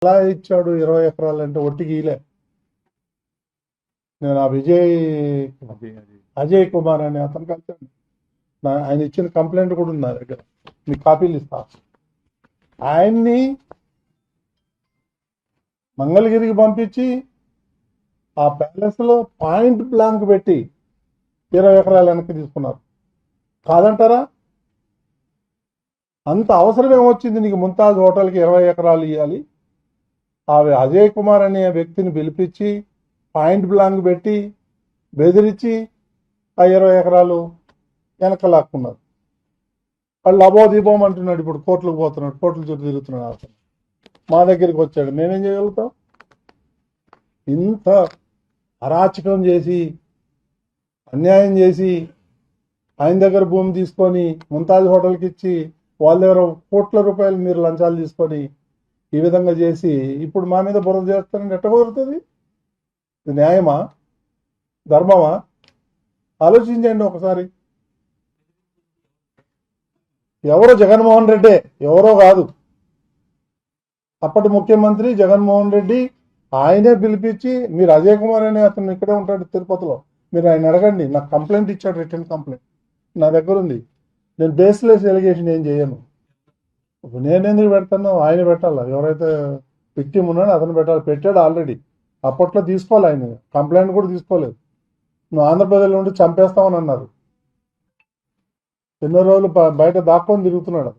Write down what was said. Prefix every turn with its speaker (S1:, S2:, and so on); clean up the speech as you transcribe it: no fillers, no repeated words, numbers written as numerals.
S1: ఎలా ఇచ్చాడు 20 ఎకరాలు అంటే ఒట్టికి ఇలే. నేను ఆ అజయ్ కుమార్ అనే అతను కలిసాను. ఆయన ఇచ్చిన కంప్లైంట్ కూడా ఉంది నా దగ్గర, మీకు కాపీలు ఇస్తా. ఆయన్ని మంగళగిరికి పంపించి ఆ ప్యాలెస్ లో పాయింట్ బ్లాంక్ పెట్టి 20 ఎకరాలు వెనక్కి తీసుకున్నారు. కాదంటారా? అంత అవసరం ఏమొచ్చింది నీకు ముంతాజ్ హోటల్కి 20 ఎకరాలు ఇవ్వాలి? ఆ అజయ్ కుమార్ అనే వ్యక్తిని పిలిపించి పాయింట్ బ్లాంక్ పెట్టి బెదిరించి ఆ 20 ఎకరాలు వెనక లాక్కున్నారు. వాళ్ళు అబోదీపం అంటున్నాడు, ఇప్పుడు కోర్టులకు పోతున్నాడు, కోర్టుల చుట్టూ తిరుగుతున్నాడు. అతను మా దగ్గరికి వచ్చాడు, మేమేం చేయగలుగుతాం? ఇంత అరాచకం చేసి అన్యాయం చేసి ఆయన దగ్గర భూమి తీసుకొని ముంతాజ్ హోటల్కి ఇచ్చి వాళ్ళ దగ్గర కోట్ల రూపాయలు మీరు లంచాలు తీసుకొని ఈ విధంగా చేసి ఇప్పుడు మా మీద బురద చేస్తారని ఎట్ట కుదురుతుంది? ఇది న్యాయమా? ధర్మమా? ఆలోచించండి ఒకసారి. ఎవరో జగన్మోహన్ రెడ్డే, ఎవరో కాదు. అప్పటి ముఖ్యమంత్రి జగన్మోహన్ రెడ్డి ఆయనే పిలిపించి, మీరు అజయ్ కుమార్ అనే అతను ఇక్కడే ఉంటాడు తిరుపతిలో, మీరు ఆయన అడగండి. నాకు కంప్లైంట్ ఇచ్చాడు, రిటర్న్ కంప్లైంట్ నా దగ్గర ఉంది. నేను బేస్లెస్ ఎలిగేషన్ ఏం చేయను. ఇప్పుడు నేనెందుకు పెడతాను? ఆయన పెట్టాలా? ఎవరైతే విక్టిమ్ ఉన్నాడో అతను పెట్టాలి. పెట్టాడు ఆల్రెడీ. అప్పట్లో తీసుకోవాలి, ఆయన కంప్లైంట్ కూడా తీసుకోలేదు. నువ్వు ఆంధ్రప్రదేశ్లో ఉండి చంపేస్తామని అన్నారు. ఎన్నో రోజులు బయట దాక్కొని తిరుగుతున్నాడు.